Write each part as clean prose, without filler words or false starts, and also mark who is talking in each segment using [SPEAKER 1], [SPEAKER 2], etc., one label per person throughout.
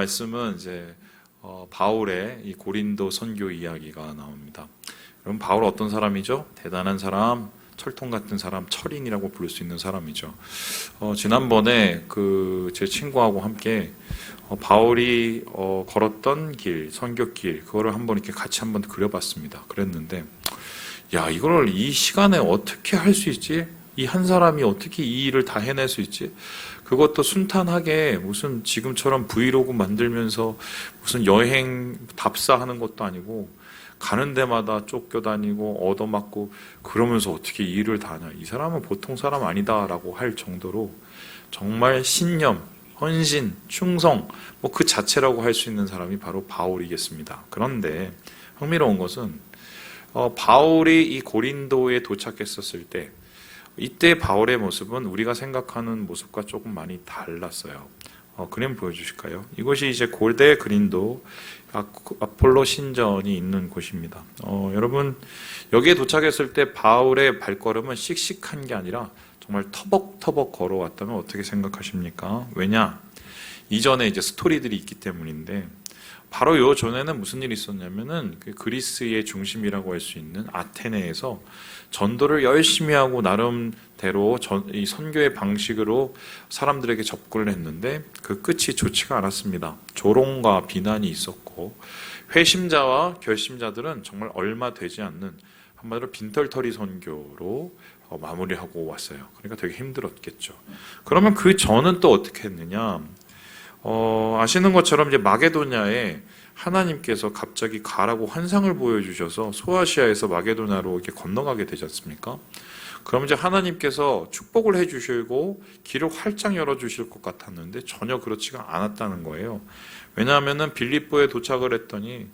[SPEAKER 1] 말씀은 이제 바울의 이 고린도 선교 이야기가 나옵니다. 그럼 바울 어떤 사람이죠? 대단한 사람, 철통 같은 사람, 철인이라고 부를 수 있는 사람이죠. 지난번에 제 친구하고 함께 바울이 걸었던 길, 선교길, 그거를 한번 이렇게 같이 한번 그려봤습니다. 그랬는데, 야, 이걸 이 시간에 어떻게 할 수 있지? 이 한 사람이 어떻게 이 일을 다 해낼 수 있지? 그것도 순탄하게 무슨 지금처럼 브이로그 만들면서 무슨 여행 답사하는 것도 아니고 가는 데마다 쫓겨다니고 얻어맞고 그러면서 어떻게 이 일을 다 하냐. 이 사람은 보통 사람 아니다라고 할 정도로 정말 신념, 헌신, 충성 뭐 그 자체라고 할 수 있는 사람이 바로 바울이겠습니다. 그런데 흥미로운 것은 바울이 이 고린도에 도착했었을 때 이때 바울의 모습은 우리가 생각하는 모습과 조금 많이 달랐어요. 그림 보여주실까요? 이곳이 이제 고대 고린도 아폴로 신전이 있는 곳입니다. 여러분 여기에 도착했을 때 바울의 발걸음은 씩씩한 게 아니라 정말 터벅터벅 걸어왔다면 어떻게 생각하십니까? 왜냐? 이전에 이제 스토리들이 있기 때문인데 바로 요 전에는 무슨 일이 있었냐면은 그리스의 중심이라고 할 수 있는 아테네에서 전도를 열심히 하고 나름대로 이 선교의 방식으로 사람들에게 접근을 했는데 그 끝이 좋지가 않았습니다. 조롱과 비난이 있었고 회심자와 결심자들은 정말 얼마 되지 않는 한마디로 빈털터리 선교로 마무리하고 왔어요. 그러니까 되게 힘들었겠죠. 그러면 그 전은 또 어떻게 했느냐? 아시는 것처럼 이제 마게도냐에 하나님께서 갑자기 가라고 환상을 보여주셔서 소아시아에서 마게도냐로 이렇게 건너가게 되지 않습니까? 그럼 이제 하나님께서 축복을 해주시고 길을 활짝 열어주실 것 같았는데 전혀 그렇지가 않았다는 거예요. 왜냐하면은 빌립보에 도착을 했더니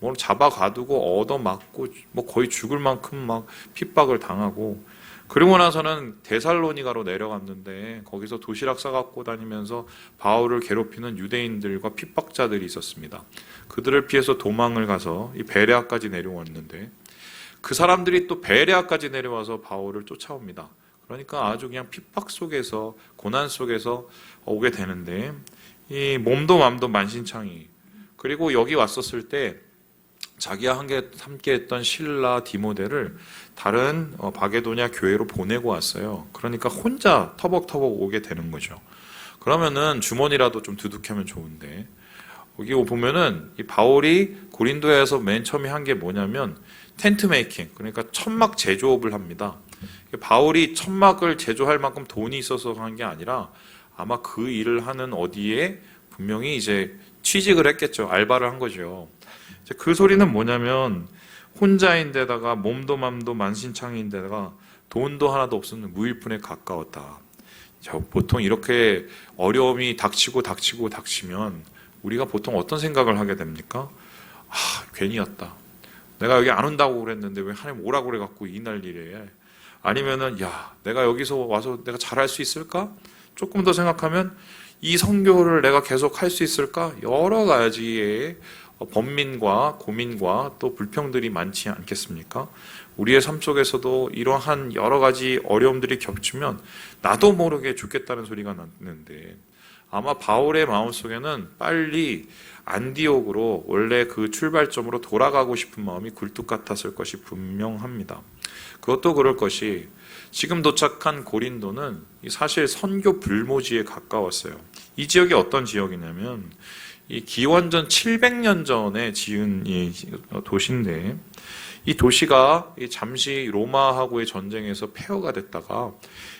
[SPEAKER 1] 뭘 잡아가두고 얻어맞고 뭐 거의 죽을 만큼 막 핍박을 당하고 그리고 나서는 데살로니가로 내려갔는데 거기서 도시락 싸갖고 다니면서 바울을 괴롭히는 유대인들과 핍박자들이 있었습니다. 그들을 피해서 도망을 가서 이 베레아까지 내려왔는데 그 사람들이 또 베레아까지 내려와서 바울을 쫓아옵니다. 그러니까 아주 그냥 핍박 속에서 고난 속에서 오게 되는데 이 몸도 맘도 만신창이 그리고 여기 왔었을 때 자기와 함께 했던 실라 디모데를 다른 바게도냐 교회로 보내고 왔어요. 그러니까 혼자 터벅터벅 오게 되는 거죠. 그러면은 주머니라도 좀 두둑하면 좋은데 여기 보면은 이 바울이 고린도에서 맨 처음에 한 게 뭐냐면 텐트 메이킹, 그러니까 천막 제조업을 합니다. 바울이 천막을 제조할 만큼 돈이 있어서 한 게 아니라 아마 그 일을 하는 어디에 분명히 이제 취직을 했겠죠. 알바를 한 거죠. 그 소리는 뭐냐면 혼자인데다가 몸도 맘도 만신창인데다가 돈도 하나도 없는 무일푼에 가까웠다. 보통 이렇게 어려움이 닥치면 우리가 보통 어떤 생각을 하게 됩니까? 괜히였다. 내가 여기 안 온다고 그랬는데 왜 하나님 오라고 그래갖고 이 난리래. 아니면은 내가 여기서 와서 내가 잘할 수 있을까? 조금 더 생각하면 이 선교를 내가 계속 할 수 있을까? 여러 가지의 번민과 고민과 또 불평들이 많지 않겠습니까? 우리의 삶 속에서도 이러한 여러 가지 어려움들이 겹치면 나도 모르게 죽겠다는 소리가 났는데 아마 바울의 마음속에는 빨리 안디옥으로 원래 그 출발점으로 돌아가고 싶은 마음이 굴뚝 같았을 것이 분명합니다. 그것도 그럴 것이 지금 도착한 고린도는 사실 선교 불모지에 가까웠어요. 이 지역이 어떤 지역이냐면 이 기원전 700년 전에 지은 이 도시인데 이 도시가 잠시 로마하고의 전쟁에서 폐허가 됐다가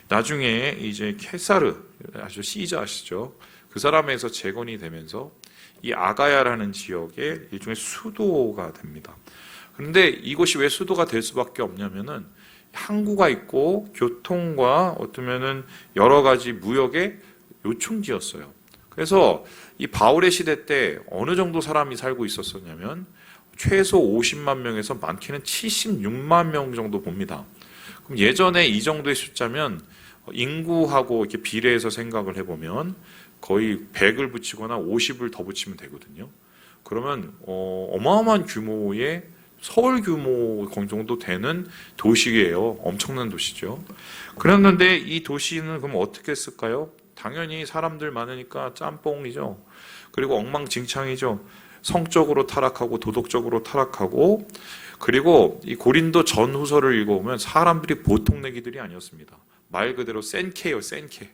[SPEAKER 1] 나중에 이제 케사르 아주 시저 아시죠? 그 사람에서 재건이 되면서 이 아가야라는 지역의 일종의 수도가 됩니다. 그런데 이곳이 왜 수도가 될 수밖에 없냐면은 항구가 있고 교통과 어쩌면은 여러 가지 무역의 요충지였어요. 그래서 이 바울의 시대 때 어느 정도 사람이 살고 있었었냐면 최소 50만 명에서 많게는 76만 명 정도 봅니다. 그럼 예전에 이 정도의 숫자면 인구하고 이렇게 비례해서 생각을 해보면 거의 100을 붙이거나 50을 더 붙이면 되거든요. 그러면 어마어마한 규모의 서울 규모 정도 되는 도시예요. 엄청난 도시죠. 그랬는데 이 도시는 그럼 어떻게 했을까요? 당연히 사람들 많으니까 짬뽕이죠. 그리고 엉망진창이죠. 성적으로 타락하고 도덕적으로 타락하고, 그리고 이 고린도 전후서를 읽어보면 사람들이 보통 내기들이 아니었습니다. 말 그대로 센 캐요, 센 캐.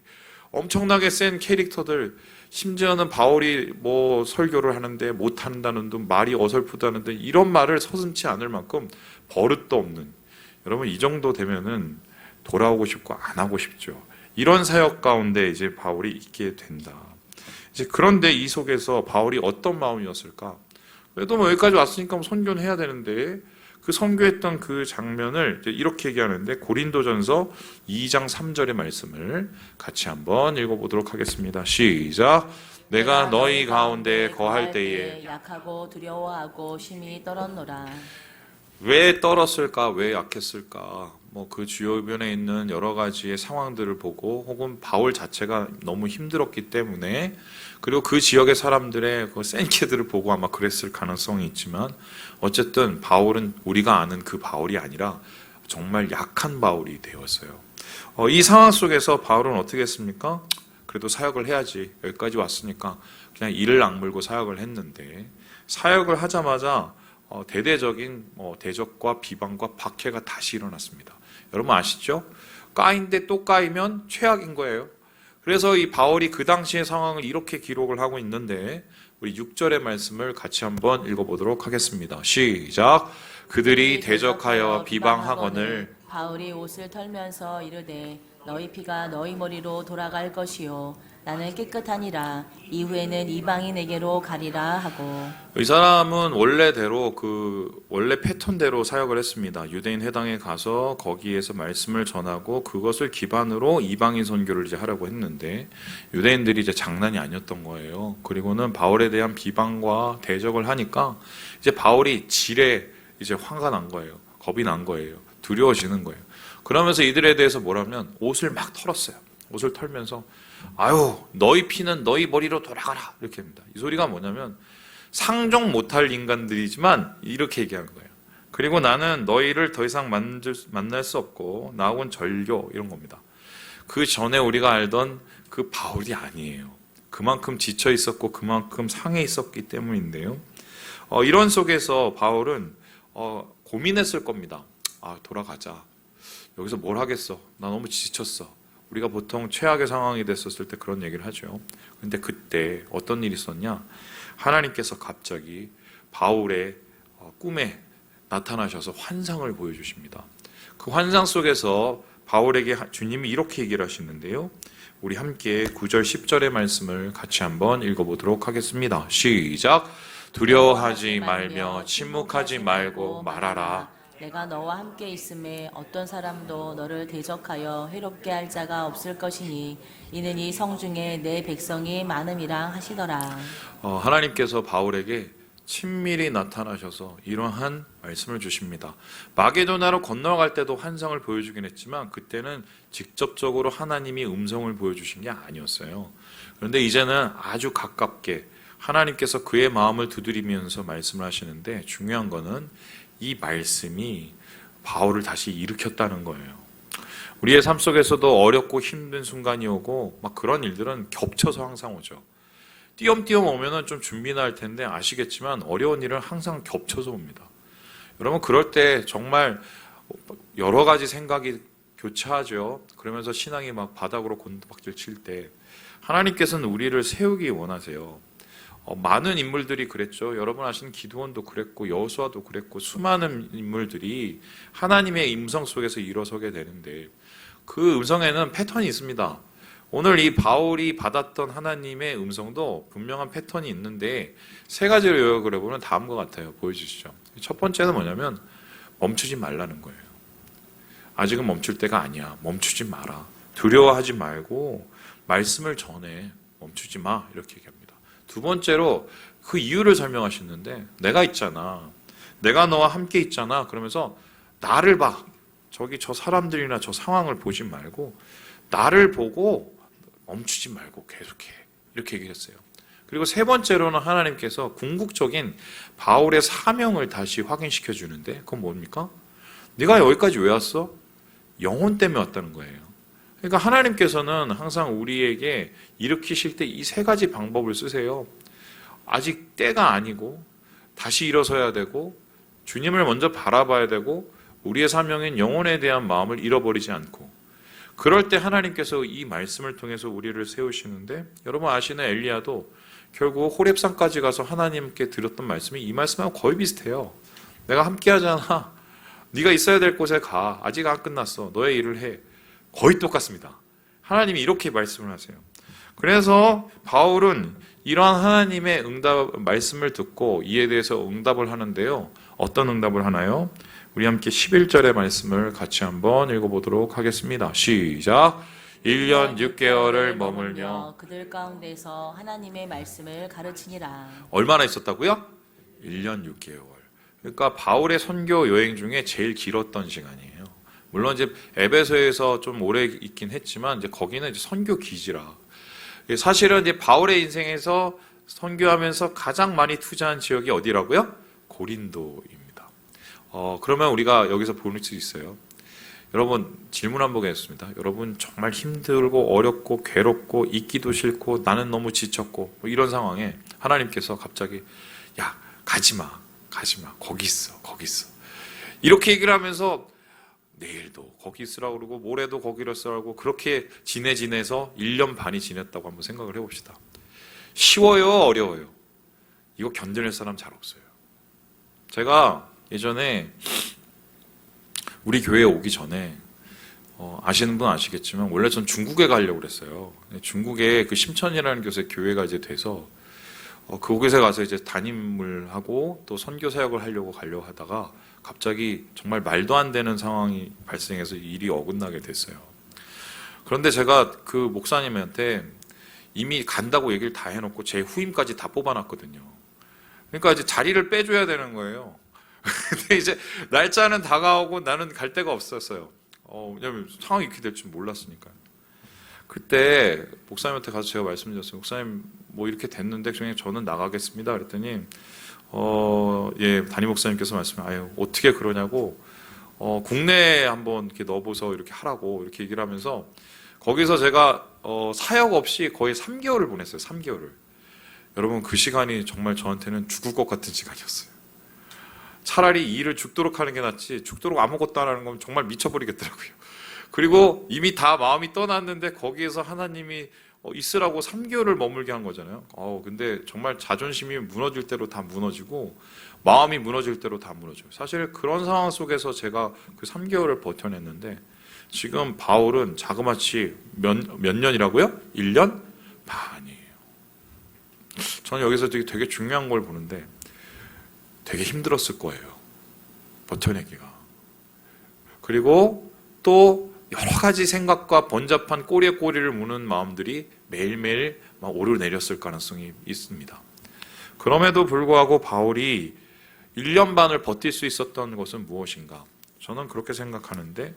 [SPEAKER 1] 엄청나게 센 캐릭터들, 심지어는 바울이 뭐 설교를 하는데 못한다는 등 말이 어설프다는 등 이런 말을 서슴지 않을 만큼 버릇도 없는, 여러분 이 정도 되면은 돌아오고 싶고 안 하고 싶죠. 이런 사역 가운데 이제 바울이 있게 된다. 이제 그런데 이 속에서 바울이 어떤 마음이었을까? 그래도 뭐 여기까지 왔으니까 뭐 선교는 해야 되는데, 그 선교했던 그 장면을 이렇게 얘기하는데, 고린도전서 2장 3절의 말씀을 같이 한번 읽어보도록 하겠습니다. 시작. 내가 너희 가운데 거할 때에
[SPEAKER 2] 약하고 두려워하고 심히 떨었노라.
[SPEAKER 1] 왜 떨었을까? 왜 약했을까? 뭐 그 주변에 있는 여러 가지의 상황들을 보고, 혹은 바울 자체가 너무 힘들었기 때문에, 그리고 그 지역의 사람들의 그 센케들을 보고 아마 그랬을 가능성이 있지만, 어쨌든 바울은 우리가 아는 그 바울이 아니라 정말 약한 바울이 되었어요. 이 상황 속에서 바울은 어떻게 했습니까? 그래도 사역을 해야지, 여기까지 왔으니까 그냥 이를 악물고 사역을 했는데, 사역을 하자마자 대대적인 대적과 비방과 박해가 다시 일어났습니다. 여러분 아시죠? 까인데 또 까이면 최악인 거예요. 그래서 이 바울이 그 당시의 상황을 이렇게 기록을 하고 있는데, 우리 6절의 말씀을 같이 한번 읽어보도록 하겠습니다. 시작. 그들이 대적하여 비방하거늘
[SPEAKER 2] 바울이 옷을 털면서 이르되 너희 피가 너희 머리로 돌아갈 것이요 나는 깨끗하니라. 이후에는 이방인에게로 가리라 하고.
[SPEAKER 1] 이 사람은 원래대로 원래 패턴대로 사역을 했습니다. 유대인 회당에 가서 거기에서 말씀을 전하고 그것을 기반으로 이방인 선교를 이제 하려고 했는데, 유대인들이 이제 장난이 아니었던 거예요. 그리고는 바울에 대한 비방과 대적을 하니까 이제 바울이 지레 이제 화가 난 거예요. 겁이 난 거예요. 두려워지는 거예요. 그러면서 이들에 대해서 뭐라면 옷을 막 털었어요. 옷을 털면서 아유 너희 피는 너희 머리로 돌아가라 이렇게 합니다. 이 소리가 뭐냐면 상종 못할 인간들이지만 이렇게 얘기하는 거예요. 그리고 나는 너희를 더 이상 만날 수 없고 나하고는 절교, 이런 겁니다. 그 전에 우리가 알던 그 바울이 아니에요. 그만큼 지쳐 있었고 그만큼 상해 있었기 때문인데요. 이런 속에서 바울은 고민했을 겁니다. 아 돌아가자. 여기서 뭘 하겠어. 나 너무 지쳤어. 우리가 보통 최악의 상황이 됐었을 때 그런 얘기를 하죠. 근데 그때 어떤 일이 있었냐? 하나님께서 갑자기 바울의 꿈에 나타나셔서 환상을 보여주십니다. 그 환상 속에서 바울에게 주님이 이렇게 얘기를 하시는데요. 우리 함께 9절 10절의 말씀을 같이 한번 읽어보도록 하겠습니다. 시작. 두려워하지 말며 침묵하지 말고 말하라.
[SPEAKER 2] 내가 너와 함께 있음에 어떤 사람도 너를 대적하여 해롭게 할 자가 없을 것이니 이는 이 성중에 내 백성이 많음이라 하시더라.
[SPEAKER 1] 하나님께서 바울에게 친밀히 나타나셔서 이러한 말씀을 주십니다. 마게도나로 건너갈 때도 환상을 보여주긴 했지만 그때는 직접적으로 하나님이 음성을 보여주신 게 아니었어요. 그런데 이제는 아주 가깝게 하나님께서 그의 마음을 두드리면서 말씀을 하시는데, 중요한 거는 이 말씀이 바울을 다시 일으켰다는 거예요. 우리의 삶 속에서도 어렵고 힘든 순간이 오고 막 그런 일들은 겹쳐서 항상 오죠. 띄엄띄엄 오면은 좀 준비나 할 텐데 아시겠지만 어려운 일은 항상 겹쳐서 옵니다. 여러분 그럴 때 정말 여러 가지 생각이 교차하죠. 그러면서 신앙이 막 바닥으로 곤두박질 칠 때 하나님께서는 우리를 세우기 원하세요. 많은 인물들이 그랬죠. 여러분 아시는 기드온도 그랬고 여호수아도 그랬고 수많은 인물들이 하나님의 음성 속에서 일어서게 되는데, 그 음성에는 패턴이 있습니다. 오늘 이 바울이 받았던 하나님의 음성도 분명한 패턴이 있는데 세 가지로 요약을 해보면 다음과 같아요. 보여주시죠. 첫 번째는 뭐냐면 멈추지 말라는 거예요. 아직은 멈출 때가 아니야. 멈추지 마라. 두려워하지 말고 말씀을 전해. 멈추지 마. 이렇게 얘기합니다. 두 번째로 그 이유를 설명하시는데, 내가 있잖아. 내가 너와 함께 있잖아. 그러면서 나를 봐. 저 사람들이나 저 상황을 보지 말고 나를 보고 멈추지 말고 계속해. 이렇게 얘기를 했어요. 그리고 세 번째로는 하나님께서 궁극적인 바울의 사명을 다시 확인시켜 주는데, 그건 뭡니까? 네가 여기까지 왜 왔어? 영혼 때문에 왔다는 거예요. 그러니까 하나님께서는 항상 우리에게 일으키실 때 이 세 가지 방법을 쓰세요. 아직 때가 아니고 다시 일어서야 되고 주님을 먼저 바라봐야 되고 우리의 사명인 영혼에 대한 마음을 잃어버리지 않고 그럴 때 하나님께서 이 말씀을 통해서 우리를 세우시는데 여러분 아시는 엘리야도 결국 호렙산까지 가서 하나님께 드렸던 말씀이 이 말씀하고 거의 비슷해요. 내가 함께 하잖아. 네가 있어야 될 곳에 가. 아직 안 끝났어. 너의 일을 해. 거의 똑같습니다. 하나님이 이렇게 말씀을 하세요. 그래서 바울은 이러한 하나님의 말씀을 듣고 이에 대해서 응답을 하는데요. 어떤 응답을 하나요? 우리 함께 11절의 말씀을 같이 한번 읽어보도록 하겠습니다. 시작! 1년 6개월을 머물며
[SPEAKER 2] 그들 가운데서 하나님의 말씀을 가르치니라.
[SPEAKER 1] 얼마나 있었다고요? 1년 6개월. 그러니까 바울의 선교 여행 중에 제일 길었던 시간이에요. 물론 이제 에베소에서 좀 오래 있긴 했지만 이제 거기는 이제 선교 기지라. 사실은 이제 바울의 인생에서 선교하면서 가장 많이 투자한 지역이 어디라고요? 고린도입니다. 그러면 우리가 여기서 볼 수 있어요. 여러분 질문 한번 하겠습니다. 여러분 정말 힘들고 어렵고 괴롭고 있기도 싫고 나는 너무 지쳤고 뭐 이런 상황에 하나님께서 갑자기 야 가지마 거기 있어 이렇게 얘기를 하면서 내일도 거기 있으라고 그러고 모레도 거기로 쓰라고 그렇게 지내서 1년 반이 지냈다고 한번 생각을 해봅시다. 쉬워요 어려워요? 이거 견뎌낼 사람 잘 없어요. 제가 예전에 우리 교회에 오기 전에 아시는 분 아시겠지만 원래 전 중국에 가려고 그랬어요. 중국에 그 심천이라는 곳에 교회가 이제 돼서 그곳에 가서 이제 담임을 하고 또 선교 사역을 하려고 하다가 갑자기 정말 말도 안 되는 상황이 발생해서 일이 어긋나게 됐어요. 그런데 제가 그 목사님한테 이미 간다고 얘기를 다 해놓고 제 후임까지 다 뽑아놨거든요. 그러니까 이제 자리를 빼줘야 되는 거예요. 근데 이제 날짜는 다가오고 나는 갈 데가 없었어요. 왜냐면 상황이 이렇게 될 줄 몰랐으니까. 그때 목사님한테 가서 제가 말씀드렸어요. 목사님 뭐 이렇게 됐는데 그냥 저는 나가겠습니다. 그랬더니 예 담임 목사님께서 말씀해 어떻게 그러냐고 국내에 한번 이렇게 넣어보서 이렇게 하라고 이렇게 얘기를 하면서 거기서 제가 사역 없이 거의 3개월을 보냈어요. 3개월을. 여러분 그 시간이 정말 저한테는 죽을 것 같은 시간이었어요. 차라리 이 일을 죽도록 하는 게 낫지 죽도록 아무것도 안 하는 건 정말 미쳐버리겠더라고요. 그리고 이미 다 마음이 떠났는데 거기에서 하나님이 있으라고 3개월을 머물게 한 거잖아요. 근데 정말 자존심이 무너질 대로 다 무너지고 마음이 무너질 대로 다 무너져요. 사실 그런 상황 속에서 제가 그 3개월을 버텨냈는데 지금 바울은 자그마치 몇 년이라고요? 1년 반이에요. 저는 여기서 되게 중요한 걸 보는데 되게 힘들었을 거예요. 버텨내기가. 그리고 또 여러 가지 생각과 번잡한 꼬리에 꼬리를 무는 마음들이 매일매일 막 오르내렸을 가능성이 있습니다. 그럼에도 불구하고 바울이 1년 반을 버틸 수 있었던 것은 무엇인가? 저는 그렇게 생각하는데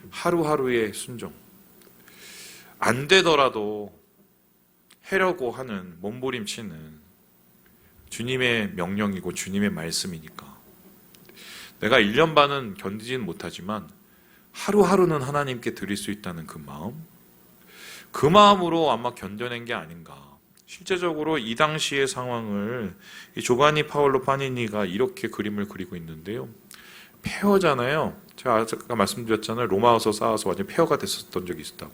[SPEAKER 1] 하루하루의 순종. 안 되더라도 하려고 하는 몸부림치는 주님의 명령이고 주님의 말씀이니까 내가 1년 반은 견디지는 못하지만 하루하루는 하나님께 드릴 수 있다는 그 마음으로 아마 견뎌낸 게 아닌가. 실제적으로 이 당시의 상황을 이 조바니 파올로 파니니가 이렇게 그림을 그리고 있는데요. 폐허잖아요. 제가 아까 말씀드렸잖아요. 로마서 쌓아서 완전 폐허가 됐었던 적이 있었다고.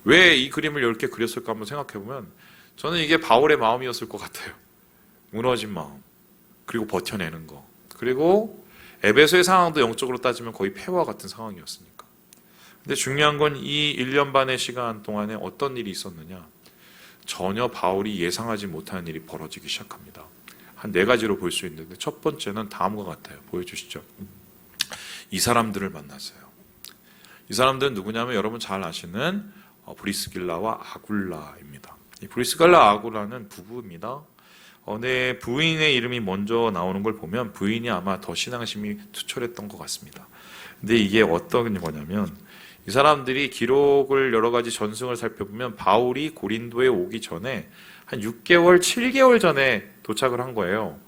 [SPEAKER 1] 왜 이 그림을 이렇게 그렸을까 한번 생각해보면 저는 이게 바울의 마음이었을 것 같아요. 무너진 마음, 그리고 버텨내는 거, 그리고 에베소의 상황도 영적으로 따지면 거의 폐허와 같은 상황이었으니까. 근데 중요한 건 이 1년 반의 시간 동안에 어떤 일이 있었느냐? 전혀 바울이 예상하지 못하는 일이 벌어지기 시작합니다. 한 4가지로 볼 수 있는데 첫 번째는 다음과 같아요. 보여주시죠. 이 사람들을 만났어요. 이 사람들은 누구냐면 여러분 잘 아시는 브리스길라와 아굴라입니다. 이 브리스길라 아굴라는 부부입니다. 내 부인의 이름이 먼저 나오는 걸 보면 부인이 아마 더 신앙심이 투철했던 것 같습니다. 근데 이게 어떤 거냐면 이 사람들이 기록을 여러 가지 전승을 살펴보면 바울이 고린도에 오기 전에 한 6개월, 7개월 전에 도착을 한 거예요.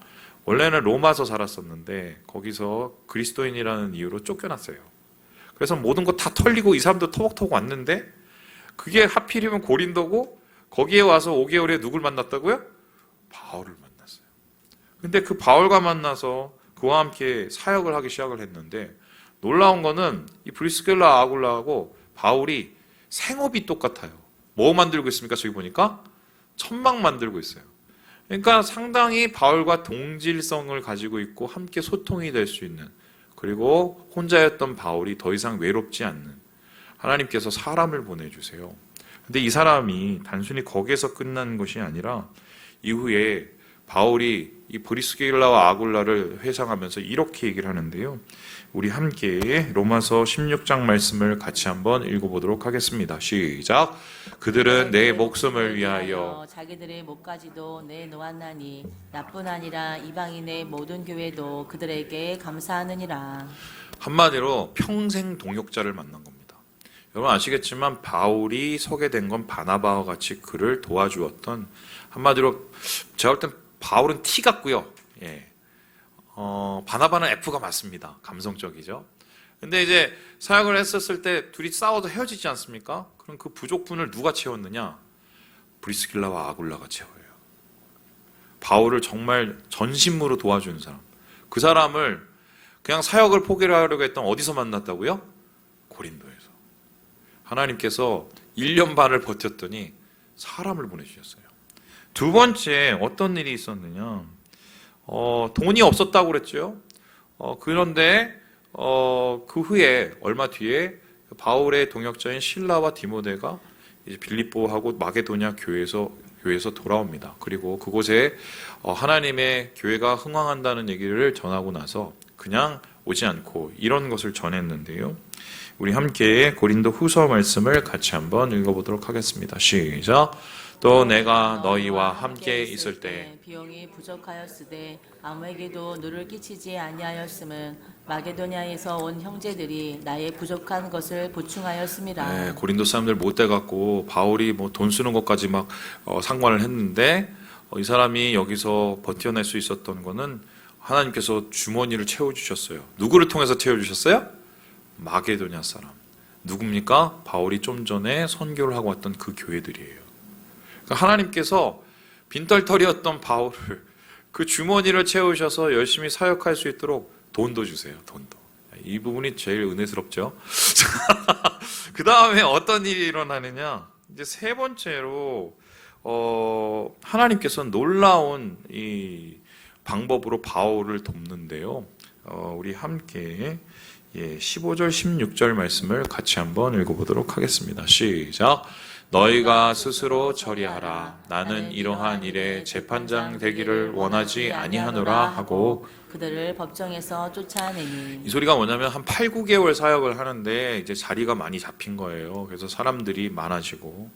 [SPEAKER 1] 원래는 로마서 살았었는데 거기서 그리스도인이라는 이유로 쫓겨났어요. 그래서 모든 거 다 털리고 이 사람도 터벅터벅 왔는데 그게 하필이면 고린도고 거기에 와서 5개월에 누굴 만났다고요? 바울을 만났어요. 근데 그 바울과 만나서 그와 함께 사역을 하기 시작을 했는데 놀라운 거는 이 브리스길라 아굴라하고 바울이 생업이 똑같아요. 뭐 만들고 있습니까? 저기 보니까 천막 만들고 있어요. 그러니까 상당히 바울과 동질성을 가지고 있고 함께 소통이 될 수 있는, 그리고 혼자였던 바울이 더 이상 외롭지 않는, 하나님께서 사람을 보내주세요. 근데 이 사람이 단순히 거기에서 끝난 것이 아니라 이후에 바울이 이 브리스길라와 아굴라를 회상하면서 이렇게 얘기를 하는데요. 우리 함께 로마서 16장 말씀을 같이 한번 읽어보도록 하겠습니다. 시작. 그들은 내 목숨을 위하여
[SPEAKER 2] 자기들의 목까지도 내놓았나니 나뿐 아니라 이방인의 모든 교회도 그들에게 감사하느니라.
[SPEAKER 1] 한마디로 평생 동역자를 만난 겁니다. 여러분 아시겠지만 바울이 서게 된 건 바나바와 같이 그를 도와주었던, 한마디로 제가 볼 땐 바울은 T 같고요. 예. 바나바는 F가 맞습니다. 감성적이죠. 근데 이제 사역을 했었을 때 둘이 싸워서 헤어지지 않습니까? 그럼 그 부족분을 누가 채웠느냐? 브리스길라와 아굴라가 채워요. 바울을 정말 전심으로 도와주는 사람. 그 사람을 그냥 사역을 포기하려고 했던, 어디서 만났다고요? 고린도에서. 하나님께서 1년 반을 버텼더니 사람을 보내주셨어요. 두 번째 어떤 일이 있었느냐? 돈이 없었다고 그랬죠. 그런데 그 후에 얼마 뒤에 바울의 동역자인 실라와 디모데가 이제 빌립보하고 마게도냐 교회에서 돌아옵니다. 그리고 그곳에 하나님의 교회가 흥왕한다는 얘기를 전하고 나서 그냥 오지 않고 이런 것을 전했는데요. 우리 함께 고린도 후서 말씀을 같이 한번 읽어보도록 하겠습니다. 시작. 또 내가 너희와 함께 있을 때
[SPEAKER 2] 비용이 부족하였으되 아무에게도 누를 끼치지 아니하였음은 마게도냐에서 온 형제들이 나의 부족한 것을 보충하였습니다.
[SPEAKER 1] 네, 고린도 사람들 못돼 갖고 바울이 뭐 돈 쓰는 것까지 막 상관을 했는데 이 사람이 여기서 버텨낼 수 있었던 거는 하나님께서 주머니를 채워주셨어요. 누구를 통해서 채워주셨어요? 마게도냐 사람. 누굽니까? 바울이 좀 전에 선교를 하고 왔던 그 교회들이에요. 그러니까 하나님께서 빈털터리였던 바울을 그 주머니를 채우셔서 열심히 사역할 수 있도록 돈도 주세요. 돈도. 이 부분이 제일 은혜스럽죠. 그 다음에 어떤 일이 일어나느냐? 이제 세 번째로 하나님께서 놀라운 이 방법으로 바울을 돕는데요. 우리 함께 15절 16절 말씀을 같이 한번 읽어보도록 하겠습니다. 시작. 너희가 스스로 처리하라. 나는 이러한 일에 재판장 되기를 원하지 아니하노라 하고
[SPEAKER 2] 그들을 법정에서 쫓아내니.
[SPEAKER 1] 이 소리가 뭐냐면 한 8, 9개월 사역을 하는데 이제 자리가 많이 잡힌 거예요. 그래서 사람들이 많아지고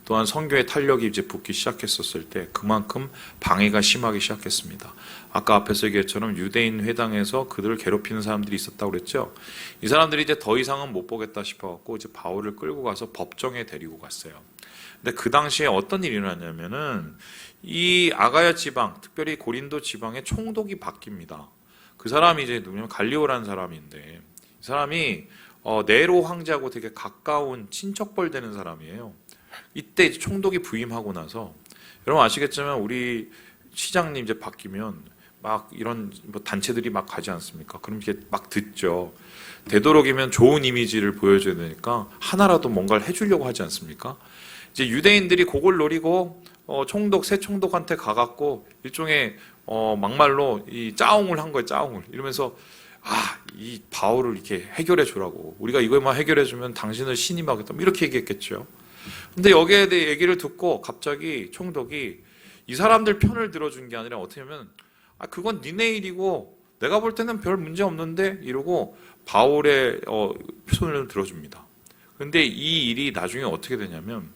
[SPEAKER 1] 또한 선교의 탄력이 이제 붙기 시작했었을 때 그만큼 방해가 심하기 시작했습니다. 아까 앞에서 얘기했처럼 유대인 회당에서 그들을 괴롭히는 사람들이 있었다고 그랬죠. 이 사람들이 이제 더 이상은 못 보겠다 싶어갖고 이제 바울을 끌고 가서 법정에 데리고 갔어요. 근데 그 당시에 어떤 일이 일어났냐면은 이 아가야 지방, 특별히 고린도 지방의 총독이 바뀝니다. 그 사람이 이제 누구냐면 갈리오라는 사람인데 이 사람이 네로 황제하고 되게 가까운 친척벌 되는 사람이에요. 이때 이제 총독이 부임하고 나서 여러분 아시겠지만 우리 시장님 이제 바뀌면 막 이런 뭐 단체들이 막 가지 않습니까? 그럼 이렇게 막 듣죠. 되도록이면 좋은 이미지를 보여줘야 되니까 하나라도 뭔가를 해주려고 하지 않습니까? 이제 유대인들이 그걸 노리고 총독 새 총독한테 가갖고 일종의 막말로 이 짜옹을 한 거예요. 짜옹을 이러면서 이 바울을 이렇게 해결해 주라고, 우리가 이것만 해결해 주면 당신을 신임하겠다 이렇게 얘기했겠죠. 근데 여기에 대해 얘기를 듣고 갑자기 총독이 이 사람들 편을 들어준 게 아니라 어떻게 하면 그건 니네 일이고 내가 볼 때는 별 문제 없는데 이러고 바울의 손을 들어줍니다. 근데 이 일이 나중에 어떻게 되냐면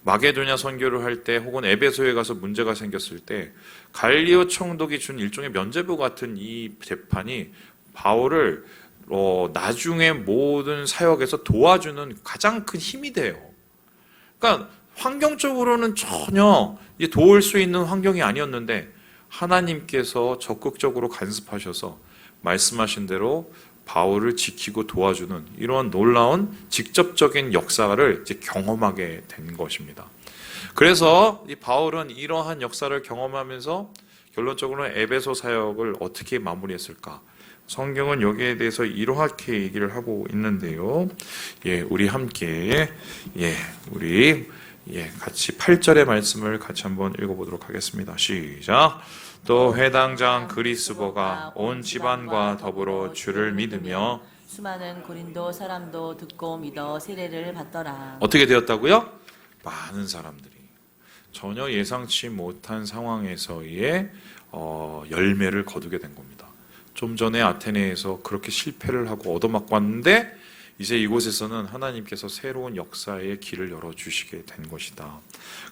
[SPEAKER 1] 마게도냐 선교를 할 때 혹은 에베소에 가서 문제가 생겼을 때 갈리오 총독이 준 일종의 면죄부 같은 이 재판이 바울을 나중에 모든 사역에서 도와주는 가장 큰 힘이 돼요. 그러니까 환경적으로는 전혀 도울 수 있는 환경이 아니었는데 하나님께서 적극적으로 간섭하셔서 말씀하신 대로 바울을 지키고 도와주는 이러한 놀라운 직접적인 역사를 이제 경험하게 된 것입니다. 그래서 이 바울은 이러한 역사를 경험하면서 결론적으로 에베소 사역을 어떻게 마무리했을까? 성경은 여기에 대해서 이렇게 얘기를 하고 있는데요. 우리 함께 우리 같이 8절의 말씀을 같이 한번 읽어보도록 하겠습니다. 시작. 또 회당장 그리스보가 온 집안과 더불어 주를 믿으며
[SPEAKER 2] 수많은 고린도 사람도 듣고 믿어 세례를 받더라.
[SPEAKER 1] 어떻게 되었다고요? 많은 사람들이 전혀 예상치 못한 상황에서의 열매를 거두게 된 겁니다. 좀 전에 아테네에서 그렇게 실패를 하고 얻어맞고 왔는데 이제 이곳에서는 하나님께서 새로운 역사의 길을 열어주시게 된 것이다.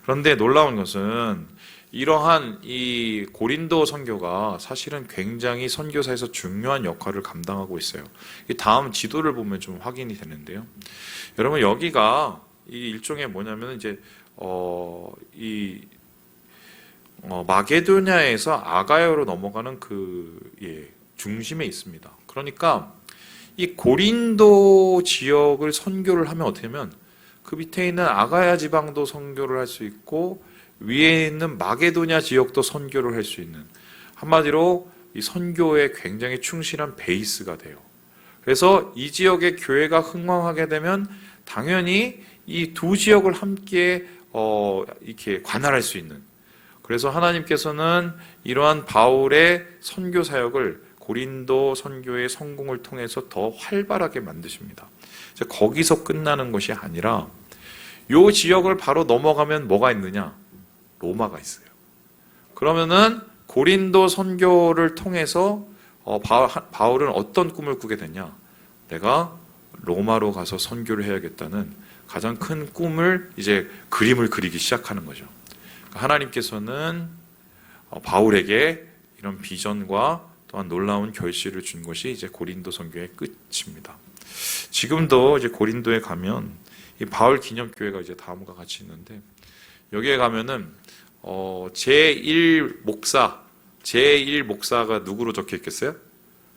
[SPEAKER 1] 그런데 놀라운 것은 이러한 이 고린도 선교가 사실은 굉장히 선교사에서 중요한 역할을 감당하고 있어요. 이 다음 지도를 보면 좀 확인이 되는데요. 여러분 여기가 이 일종의 뭐냐면 이제 마게도냐에서 아가야로 넘어가는 중심에 있습니다. 그러니까 이 고린도 지역을 선교를 하면 어떻게 하면 그 밑에 있는 아가야 지방도 선교를 할 수 있고 위에 있는 마게도냐 지역도 선교를 할 수 있는 한마디로 이 선교에 굉장히 충실한 베이스가 돼요. 그래서 이 지역의 교회가 흥왕하게 되면 당연히 이 두 지역을 함께 이렇게 관할할 수 있는 그래서 하나님께서는 이러한 바울의 선교 사역을 고린도 선교의 성공을 통해서 더 활발하게 만드십니다. 거기서 끝나는 것이 아니라 이 지역을 바로 넘어가면 뭐가 있느냐? 로마가 있어요. 그러면은 고린도 선교를 통해서 바울은 어떤 꿈을 꾸게 되냐? 내가 로마로 가서 선교를 해야겠다는 가장 큰 꿈을 이제 그림을 그리기 시작하는 거죠. 하나님께서는 바울에게 이런 비전과 또한 놀라운 결실을 준 것이 이제 고린도 선교의 끝입니다. 지금도 이제 고린도에 가면 이 바울 기념교회가 이제 다음과 같이 있는데 여기에 가면은 제1 목사가 누구로 적혀 있겠어요?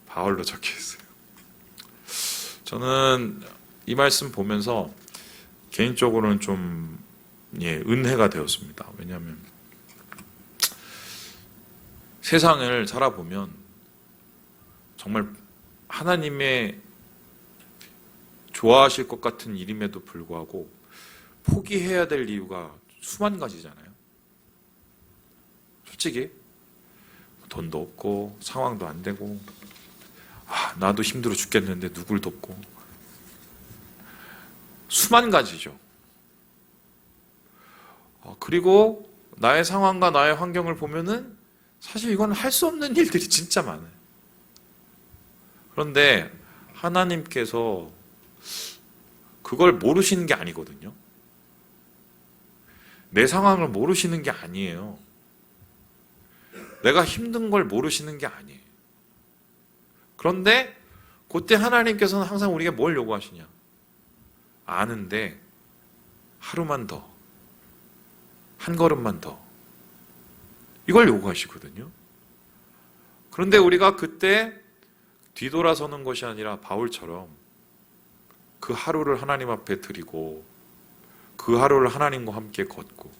[SPEAKER 1] 바울로 적혀 있어요. 저는 이 말씀 보면서 개인적으로는 좀 은혜가 되었습니다. 왜냐하면 세상을 살아보면 정말 하나님의 좋아하실 것 같은 일임에도 불구하고 포기해야 될 이유가 수만 가지잖아요. 솔직히 돈도 없고 상황도 안 되고 나도 힘들어 죽겠는데 누굴 돕고 수만 가지죠. 그리고 나의 상황과 나의 환경을 보면은 사실 이건 할 수 없는 일들이 진짜 많아요. 그런데 하나님께서 그걸 모르시는 게 아니거든요. 내 상황을 모르시는 게 아니에요. 내가 힘든 걸 모르시는 게 아니에요. 그런데 그때 하나님께서는 항상 우리에게 뭘 요구하시냐? 아는데 하루만 더, 한 걸음만 더 이걸 요구하시거든요. 그런데 우리가 그때 뒤돌아서는 것이 아니라 바울처럼 그 하루를 하나님 앞에 드리고 그 하루를 하나님과 함께 걷고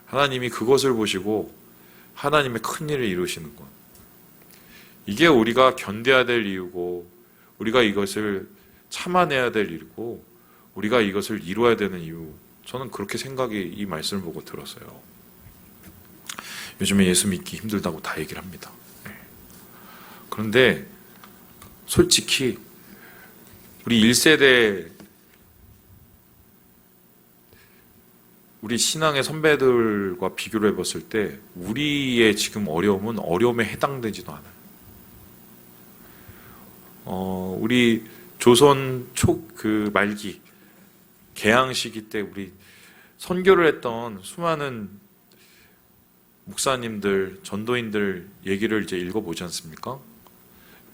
[SPEAKER 1] 하나님이 그것을 보시고 하나님의 큰 일을 이루시는 것, 이게 우리가 견뎌야 될 이유고 우리가 이것을 참아내야 될 일이고 우리가 이것을 이루어야 되는 이유, 저는 그렇게 생각이 이 말씀을 보고 들었어요. 요즘에 예수 믿기 힘들다고 다 얘기를 합니다. 그런데 솔직히 우리 1세대 우리 신앙의 선배들과 비교를 해봤을 때 우리의 지금 어려움은 어려움에 해당되지도 않아요. 우리 조선 말기 개항 시기 때 우리 선교를 했던 수많은 목사님들, 전도인들 얘기를 이제 읽어보지 않습니까?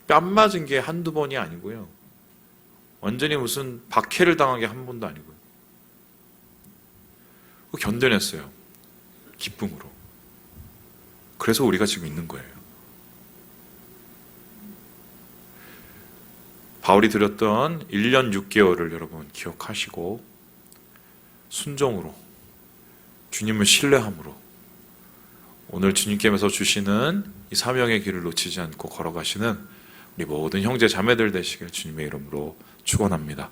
[SPEAKER 1] 뺨 맞은 게 한두 번이 아니고요. 완전히 무슨 박해를 당한 게 한 번도 아니고요. 견뎌냈어요. 기쁨으로. 그래서 우리가 지금 있는 거예요. 바울이 드렸던 1년 6개월을 여러분 기억하시고 순종으로 주님을 신뢰함으로 오늘 주님께서 주시는 이 사명의 길을 놓치지 않고 걸어가시는 우리 모든 형제 자매들 되시길 주님의 이름으로 축원합니다.